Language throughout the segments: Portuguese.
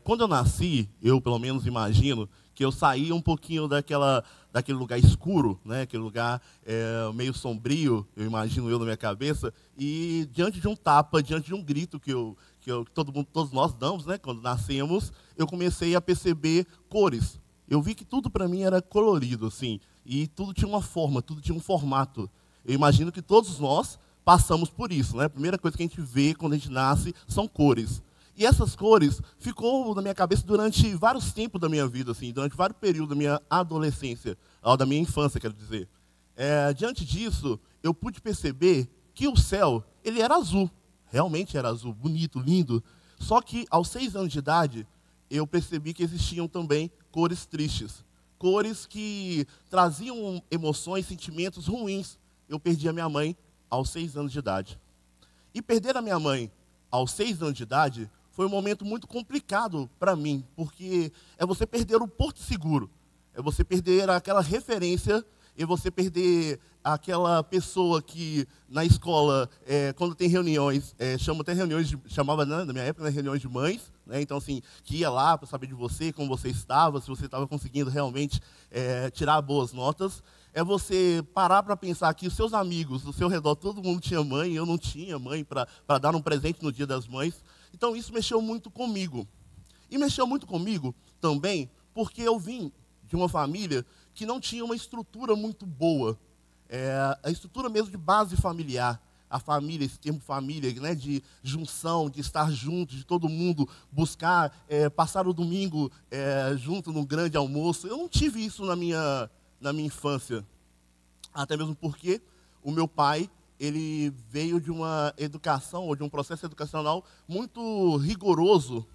Quando eu nasci, eu pelo menos imagino que eu saí um pouquinho daquele lugar escuro, né, aquele lugar meio sombrio, eu imagino eu na minha cabeça, e diante de um tapa, diante de um grito que todos nós damos, né, quando nascemos, eu comecei a perceber cores. Eu vi que tudo para mim era colorido, assim, e tudo tinha uma forma, tudo tinha um formato. Eu imagino que todos nós passamos por isso, né? A primeira coisa que a gente vê quando a gente nasce são cores. E essas cores ficou na minha cabeça durante vários tempos da minha vida, assim, durante vários períodos da minha adolescência, ou da minha infância, quero dizer. Diante disso, eu pude perceber que o céu, ele era azul. Realmente era azul, bonito, lindo. Só que, aos 6 anos de idade, eu percebi que existiam também cores tristes. Cores que traziam emoções, sentimentos ruins. Eu perdi a minha mãe aos 6 anos de idade. E perder a minha mãe aos 6 anos de idade foi um momento muito complicado para mim, porque é você perder o porto seguro, é você perder aquela referência, é você perder aquela pessoa que na escola, quando tem reuniões, chamava, né, na minha época, né, reuniões de mães, né, então assim, que ia lá para saber de você, como você estava, se você estava conseguindo realmente tirar boas notas. É você parar para pensar que os seus amigos, do seu redor, todo mundo tinha mãe, eu não tinha mãe para dar um presente no Dia das Mães. Então isso mexeu muito comigo. E mexeu muito comigo também porque eu vim de uma família que não tinha uma estrutura muito boa. A estrutura mesmo de base familiar. A família, esse termo família, né, de junção, de estar junto, de todo mundo buscar, passar o domingo junto num grande almoço. Eu não tive isso na minha infância, até mesmo porque o meu pai, ele veio de uma educação, ou de um processo educacional muito rigoroso,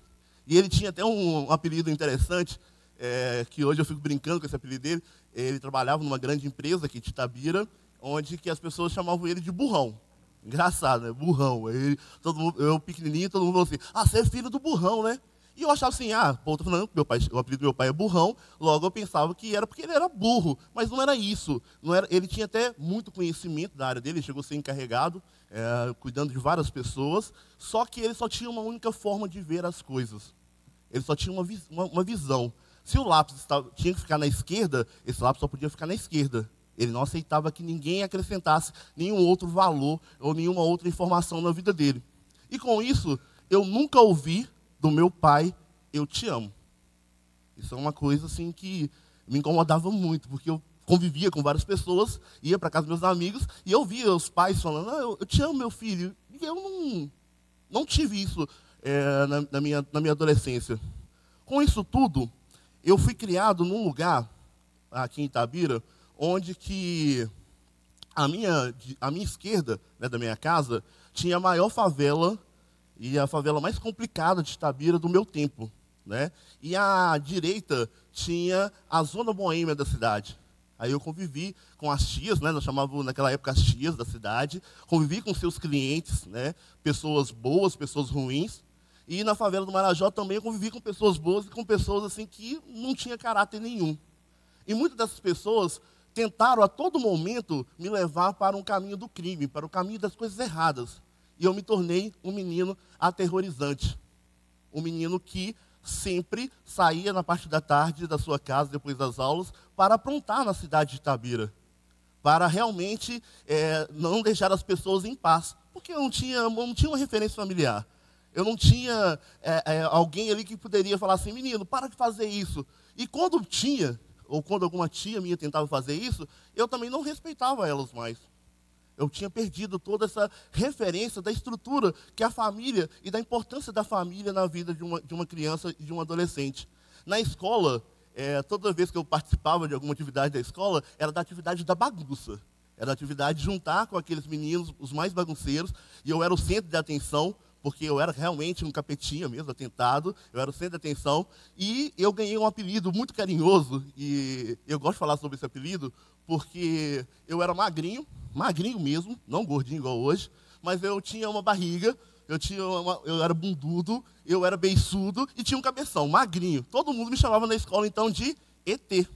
e ele tinha até um apelido interessante, que hoje eu fico brincando com esse apelido dele. Ele trabalhava numa grande empresa aqui de Itabira, onde que as pessoas chamavam ele de burrão. Engraçado, né? Burrão. Eu pequenininho, todo mundo falou assim, você é filho do burrão, né? E eu achava assim, pô, tô falando que o apelido do meu pai é burrão, logo eu pensava que era porque ele era burro, mas não era isso. Não era, ele tinha até muito conhecimento da área dele, ele chegou a ser encarregado, cuidando de várias pessoas, só que ele só tinha uma única forma de ver as coisas. Ele só tinha uma visão. Se o lápis tinha que ficar na esquerda, esse lápis só podia ficar na esquerda. Ele não aceitava que ninguém acrescentasse nenhum outro valor ou nenhuma outra informação na vida dele. E com isso, eu nunca ouvi do meu pai, eu te amo. Isso é uma coisa assim que me incomodava muito, porque eu convivia com várias pessoas, ia para casa dos meus amigos, e eu via os pais falando, eu te amo, meu filho. E eu não tive isso na minha adolescência. Com isso tudo, eu fui criado num lugar, aqui em Itabira, onde que a minha esquerda, né, da minha casa, tinha a maior favela, e a favela mais complicada de Itabira do meu tempo, né? E à direita tinha a zona boêmia da cidade. Aí eu convivi com as tias, né? Nós chamávamos naquela época as tias da cidade, convivi com seus clientes, né? Pessoas boas, pessoas ruins. E na favela do Marajó também eu convivi com pessoas boas e com pessoas assim que não tinha caráter nenhum. E muitas dessas pessoas tentaram a todo momento me levar para um caminho do crime, para o caminho das coisas erradas. E eu me tornei um menino aterrorizante. Um menino que sempre saía na parte da tarde da sua casa, depois das aulas, para aprontar na cidade de Itabira. Para realmente não deixar as pessoas em paz. Porque eu não tinha uma referência familiar. Eu não tinha alguém ali que poderia falar assim, menino, para de fazer isso. E quando tinha, ou quando alguma tia minha tentava fazer isso, eu também não respeitava elas mais. Eu tinha perdido toda essa referência da estrutura que a família e da importância da família na vida de uma criança e de um adolescente. Na escola, toda vez que eu participava de alguma atividade da escola, era da atividade da bagunça. Era da atividade de juntar com aqueles meninos, os mais bagunceiros, e eu era o centro de atenção, porque eu era realmente um capetinha mesmo, atentado, eu era o centro de atenção, e eu ganhei um apelido muito carinhoso, e eu gosto de falar sobre esse apelido, porque eu era magrinho mesmo, não gordinho igual hoje, mas eu tinha uma barriga, eu era bundudo, eu era beiçudo e tinha um cabeção, magrinho. Todo mundo me chamava na escola então de ET.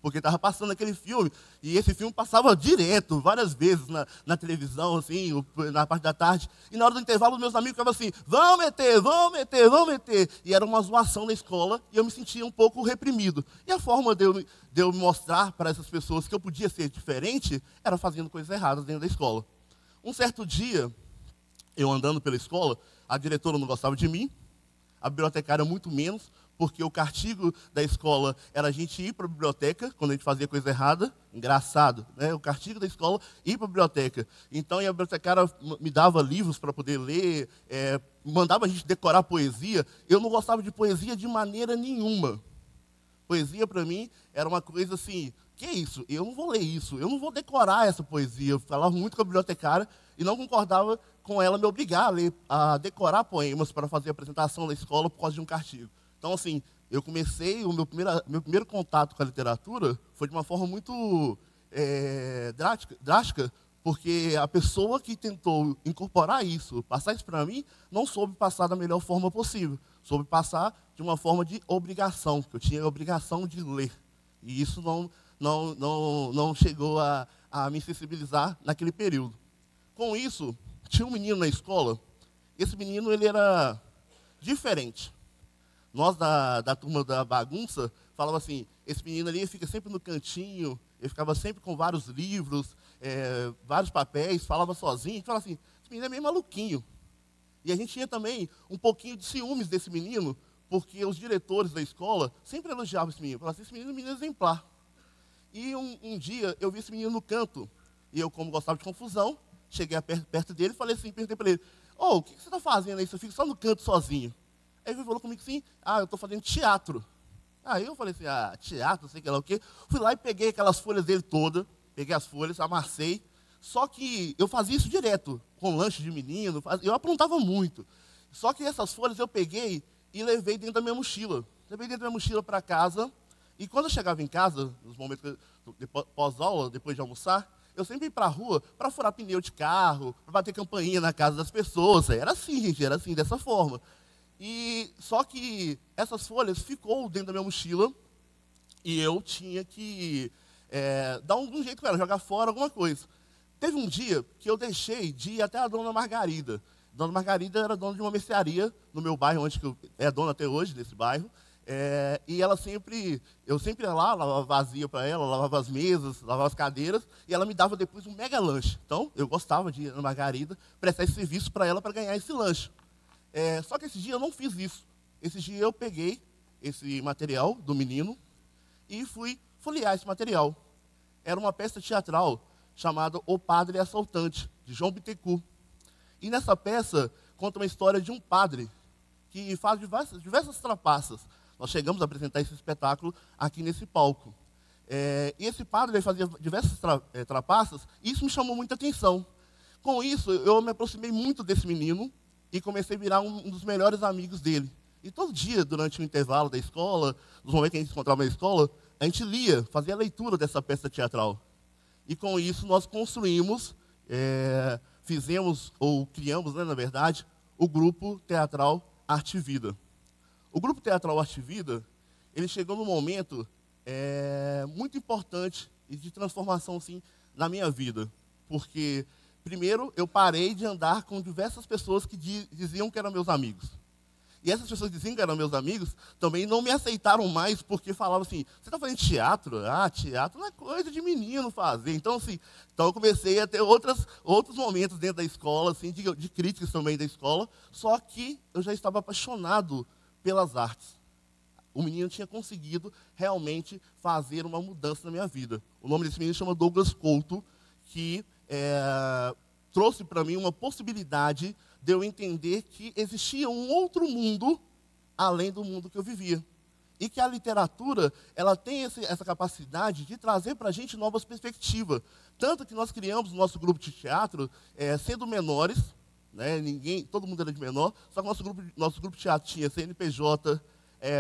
porque estava passando aquele filme, e esse filme passava direto, várias vezes na televisão, assim, na parte da tarde, e na hora do intervalo, meus amigos ficavam assim, vão meter, vão meter, vão meter, e era uma zoação na escola, e eu me sentia um pouco reprimido. E a forma de eu mostrar para essas pessoas que eu podia ser diferente, era fazendo coisas erradas dentro da escola. Um certo dia, eu andando pela escola, a diretora não gostava de mim, a bibliotecária muito menos, porque o castigo da escola era a gente ir para a biblioteca, quando a gente fazia coisa errada. Engraçado, né? O castigo da escola, ir para a biblioteca. Então, a bibliotecária me dava livros para poder ler, mandava a gente decorar poesia. Eu não gostava de poesia de maneira nenhuma. Poesia, para mim, era uma coisa assim, que é isso? Eu não vou ler isso, eu não vou decorar essa poesia. Eu falava muito com a bibliotecária e não concordava com ela me obrigar a decorar poemas para fazer a apresentação na escola por causa de um castigo. Então, assim, eu comecei, o meu primeiro contato com a literatura foi de uma forma muito drástica, porque a pessoa que tentou incorporar isso, passar isso para mim, não soube passar da melhor forma possível. Soube passar de uma forma de obrigação, que eu tinha a obrigação de ler. E isso não chegou a me sensibilizar naquele período. Com isso, tinha um menino na escola, esse menino ele era diferente. Nós, da turma da bagunça, falava assim, esse menino ali fica sempre no cantinho, ele ficava sempre com vários livros, vários papéis, falava sozinho. A gente falava assim, esse menino é meio maluquinho. E a gente tinha também um pouquinho de ciúmes desse menino, porque os diretores da escola sempre elogiavam esse menino. Falavam assim, esse menino é um menino exemplar. E um dia eu vi esse menino no canto, e eu, como gostava de confusão, cheguei perto dele e falei assim, perguntei para ele, o que você está fazendo aí? Você fica só no canto sozinho. Aí ele falou comigo assim, eu estou fazendo teatro. Aí eu falei assim, teatro, sei que lá o quê. Fui lá e peguei aquelas folhas dele todas, peguei as folhas, amassei. Só que eu fazia isso direto, com lanche de menino, eu aprontava muito. Só que essas folhas eu peguei e levei dentro da minha mochila. Levei dentro da minha mochila para casa, e quando eu chegava em casa, nos momentos pós-aula, depois de almoçar, eu sempre ia para a rua para furar pneu de carro, para bater campainha na casa das pessoas. Era assim, gente, era assim, dessa forma. E só que essas folhas ficou dentro da minha mochila e eu tinha que dar um jeito com ela, jogar fora alguma coisa. Teve um dia que eu deixei de ir até a Dona Margarida. Dona Margarida era dona de uma mercearia no meu bairro, onde é dona até hoje, desse bairro. E eu sempre ia lá, lavava vazia para ela, lavava as mesas, lavava as cadeiras, e ela me dava depois um mega lanche. Então, eu gostava de ir na Margarida, prestar esse serviço para ela para ganhar esse lanche. Só que esse dia eu não fiz isso. Esse dia eu peguei esse material do menino e fui folhear esse material. Era uma peça teatral chamada O Padre Assaltante, de João Bittencourt. E nessa peça conta uma história de um padre que faz diversas trapaças. Nós chegamos a apresentar esse espetáculo aqui nesse palco. E esse padre fazia diversas trapaças e isso me chamou muita atenção. Com isso, eu me aproximei muito desse menino e comecei a virar um dos melhores amigos dele. E todo dia, durante o intervalo da escola, nos momentos que a gente se encontrava na escola, a gente lia, fazia a leitura dessa peça teatral. E com isso nós construímos, criamos, né, na verdade, o Grupo Teatral Arte e Vida. O Grupo Teatral Arte e Vida, ele chegou num momento muito importante e de transformação, sim, na minha vida. Porque, primeiro, eu parei de andar com diversas pessoas que diziam que eram meus amigos. E essas pessoas que diziam que eram meus amigos também não me aceitaram mais porque falavam assim, você está fazendo teatro? Teatro não é coisa de menino fazer. Então, assim, eu comecei a ter outros momentos dentro da escola, assim, de críticas também da escola, só que eu já estava apaixonado pelas artes. O menino tinha conseguido realmente fazer uma mudança na minha vida. O nome desse menino chama Douglas Couto, que trouxe para mim uma possibilidade de eu entender que existia um outro mundo além do mundo que eu vivia. E que a literatura, ela tem essa capacidade de trazer para a gente novas perspectivas. Tanto que nós criamos o nosso grupo de teatro, sendo menores, né, todo mundo era de menor, só que nosso grupo de teatro tinha CNPJ,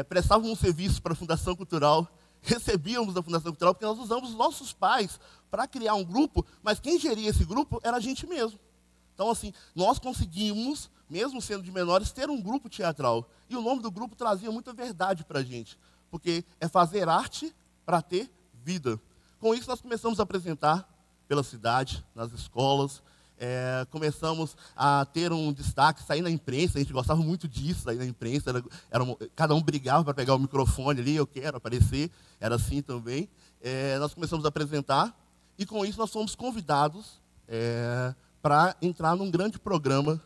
prestávamos um serviço para a Fundação Cultural, recebíamos da Fundação Cultural, porque nós usamos os nossos pais para criar um grupo, mas quem geria esse grupo era a gente mesmo. Então, assim, nós conseguimos, mesmo sendo de menores, ter um grupo teatral. E o nome do grupo trazia muita verdade para a gente, porque é fazer arte para ter vida. Com isso, nós começamos a apresentar pela cidade, nas escolas, começamos a ter um destaque, sair na imprensa, a gente gostava muito disso, sair na imprensa, cada um brigava para pegar o microfone ali, eu quero aparecer, era assim também. Nós começamos a apresentar, e com isso nós fomos convidados para entrar num grande programa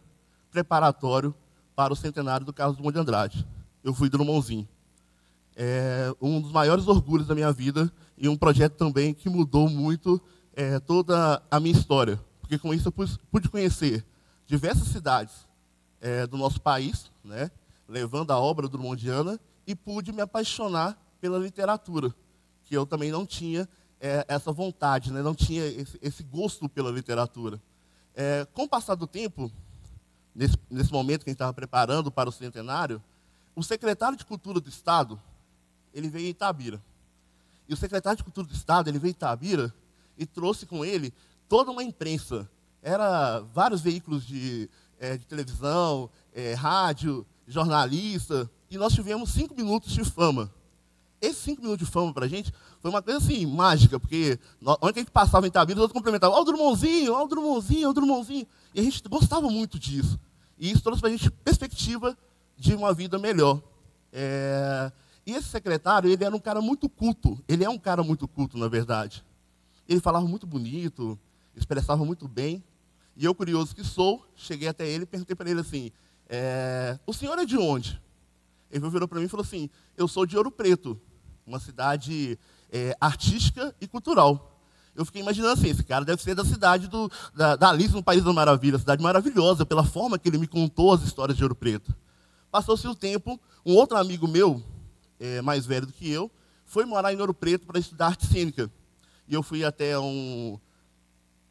preparatório para o centenário do Carlos Drummond de Andrade. Eu fui Drummondzinho. Um dos maiores orgulhos da minha vida e um projeto também que mudou muito toda a minha história. Porque com isso eu pude conhecer diversas cidades do nosso país, né, levando a obra drummondiana, e pude me apaixonar pela literatura, que eu também não tinha essa vontade, né, não tinha esse gosto pela literatura. Com o passar do tempo, nesse momento que a gente estava preparando para o centenário, o secretário de Cultura do Estado, ele veio em Itabira. E o secretário de Cultura do Estado, ele veio em Itabira e trouxe com ele toda uma imprensa. Era vários veículos de televisão, rádio, jornalista, e nós tivemos 5 minutos de fama. Esses 5 minutos de fama para a gente foi uma coisa assim, mágica, porque onde a gente passava em Itabira, os outros complementavam, ó o Drummondzinho, ó o Drummondzinho, ó o Drummondzinho. E a gente gostava muito disso. E isso trouxe para a gente perspectiva de uma vida melhor. E esse secretário, ele era um cara muito culto. Ele é um cara muito culto, na verdade. Ele falava muito bonito, expressava muito bem. E eu, curioso que sou, cheguei até ele e perguntei para ele assim, o senhor é de onde? Ele virou para mim e falou assim, eu sou de Ouro Preto, uma cidade artística e cultural. Eu fiquei imaginando assim, esse cara deve ser da cidade da Alice no País das Maravilhas, cidade maravilhosa, pela forma que ele me contou as histórias de Ouro Preto. Passou-se o tempo, um outro amigo meu, mais velho do que eu, foi morar em Ouro Preto para estudar arte cênica. E eu fui até o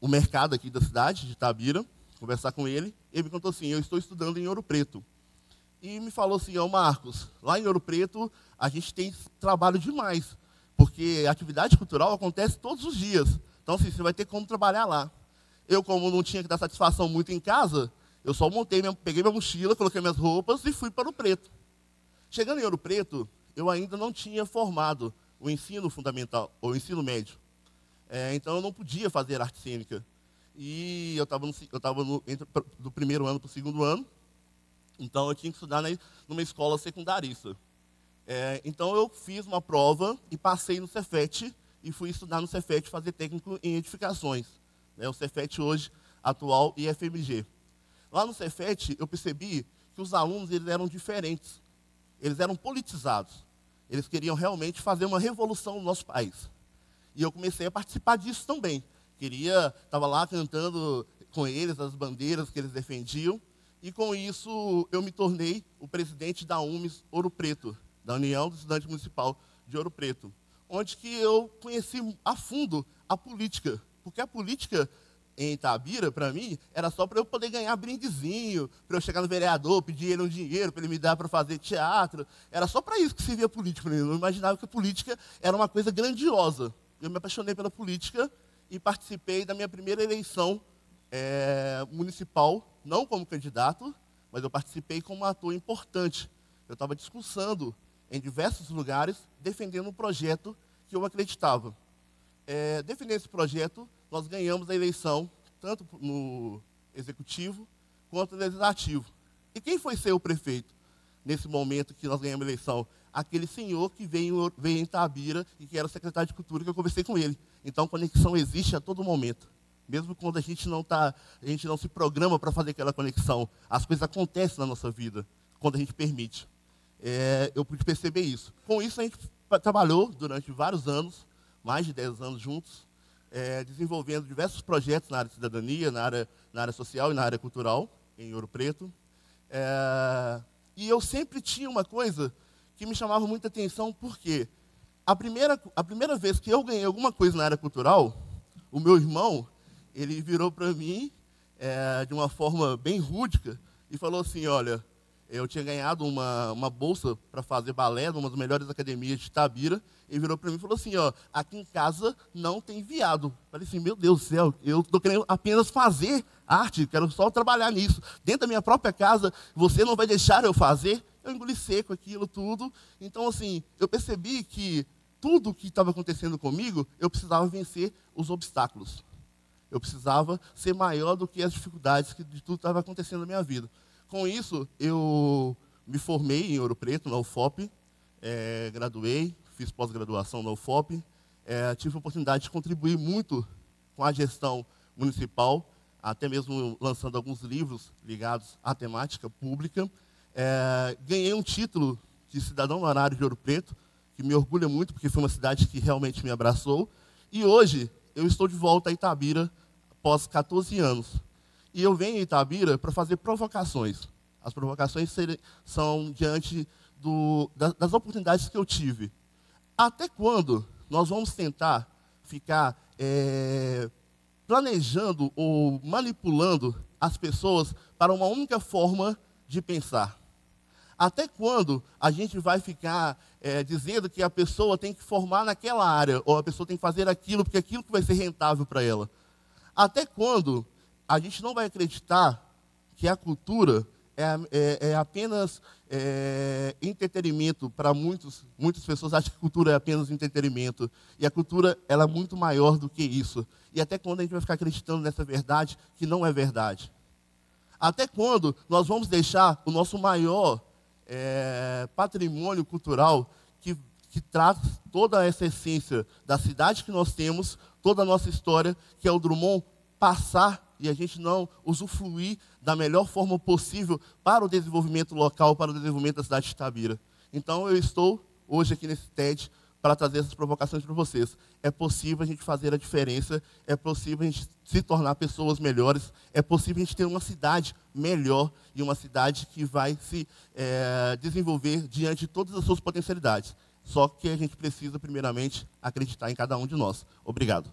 mercado aqui da cidade, de Itabira, conversar com ele. Ele me contou assim, eu estou estudando em Ouro Preto. E me falou assim, Marcos, lá em Ouro Preto a gente tem trabalho demais, porque a atividade cultural acontece todos os dias. Então, assim, você vai ter como trabalhar lá. Eu, como não tinha que dar satisfação muito em casa, eu só peguei minha mochila, coloquei minhas roupas e fui para Ouro Preto. Chegando em Ouro Preto, eu ainda não tinha formado o ensino fundamental, ou o ensino médio. Então, eu não podia fazer arte cênica. E eu estava do primeiro ano para o segundo ano, então eu tinha que estudar numa escola secundarista. Então, eu fiz uma prova e passei no Cefet, e fui estudar no Cefet, fazer técnico em edificações. O Cefet hoje, atual IFMG. Lá no Cefet, eu percebi que os alunos eles eram diferentes. Eles eram politizados. Eles queriam realmente fazer uma revolução no nosso país. E eu comecei a participar disso também. Estava lá cantando com eles as bandeiras que eles defendiam. E com isso eu me tornei o presidente da UMES Ouro Preto, da União do Estudante Municipal de Ouro Preto. Onde que eu conheci a fundo a política. Porque a política em Itabira, para mim, era só para eu poder ganhar brindezinho, para eu chegar no vereador, pedir ele um dinheiro, para ele me dar para fazer teatro. Era só para isso que servia a política. Eu não imaginava que a política era uma coisa grandiosa. Eu me apaixonei pela política e participei da minha primeira eleição municipal, não como candidato, mas eu participei como um ator importante. Eu estava discursando em diversos lugares, defendendo um projeto que eu acreditava. Defendendo esse projeto, nós ganhamos a eleição, tanto no executivo quanto no legislativo. E quem foi ser o prefeito nesse momento que nós ganhamos a eleição? Aquele senhor que veio em Itabira e que era o secretário de Cultura, que eu conversei com ele. Então, conexão existe a todo momento. Mesmo quando a gente não se programa para fazer aquela conexão. As coisas acontecem na nossa vida, quando a gente permite. Eu pude perceber isso. Com isso, a gente trabalhou durante vários anos, mais de 10 anos juntos, desenvolvendo diversos projetos na área de cidadania, na área social e na área cultural, em Ouro Preto. E eu sempre tinha uma coisa que me chamava muita atenção, porque a primeira vez que eu ganhei alguma coisa na área cultural, o meu irmão, ele virou para mim de uma forma bem rúdica e falou assim, olha, eu tinha ganhado uma bolsa para fazer balé numa das melhores academias de Itabira. Ele virou para mim e falou assim, aqui em casa não tem viado. Eu falei assim, meu Deus do céu, eu estou querendo apenas fazer arte, quero só trabalhar nisso. Dentro da minha própria casa, você não vai deixar eu fazer? Eu engoli seco aquilo tudo. Então, assim, eu percebi que tudo o que estava acontecendo comigo, eu precisava vencer os obstáculos. Eu precisava ser maior do que as dificuldades que de tudo estava acontecendo na minha vida. Com isso, eu me formei em Ouro Preto, na UFOP, graduei, fiz pós-graduação na UFOP, tive a oportunidade de contribuir muito com a gestão municipal, até mesmo lançando alguns livros ligados à temática pública. Ganhei um título de cidadão honorário de Ouro Preto, que me orgulha muito, porque foi uma cidade que realmente me abraçou. E hoje, eu estou de volta a Itabira, após 14 anos. E eu venho em Itabira para fazer provocações. As provocações são diante das oportunidades que eu tive. Até quando nós vamos tentar ficar planejando ou manipulando as pessoas para uma única forma de pensar? Até quando a gente vai ficar dizendo que a pessoa tem que formar naquela área, ou a pessoa tem que fazer aquilo, porque aquilo que vai ser rentável para ela? Até quando a gente não vai acreditar que a cultura é apenas entretenimento para muitas pessoas acham que cultura é apenas entretenimento. E a cultura ela é muito maior do que isso. E até quando a gente vai ficar acreditando nessa verdade que não é verdade? Até quando nós vamos deixar o nosso maior patrimônio cultural que traz toda essa essência da cidade que nós temos, toda a nossa história, que é o Drummond, passar e a gente não usufruir da melhor forma possível para o desenvolvimento local, para o desenvolvimento da cidade de Itabira? Então, eu estou hoje aqui nesse TED para trazer essas provocações para vocês. É possível a gente fazer a diferença, é possível a gente se tornar pessoas melhores, é possível a gente ter uma cidade melhor e uma cidade que vai se desenvolver diante de todas as suas potencialidades. Só que a gente precisa, primeiramente, acreditar em cada um de nós. Obrigado.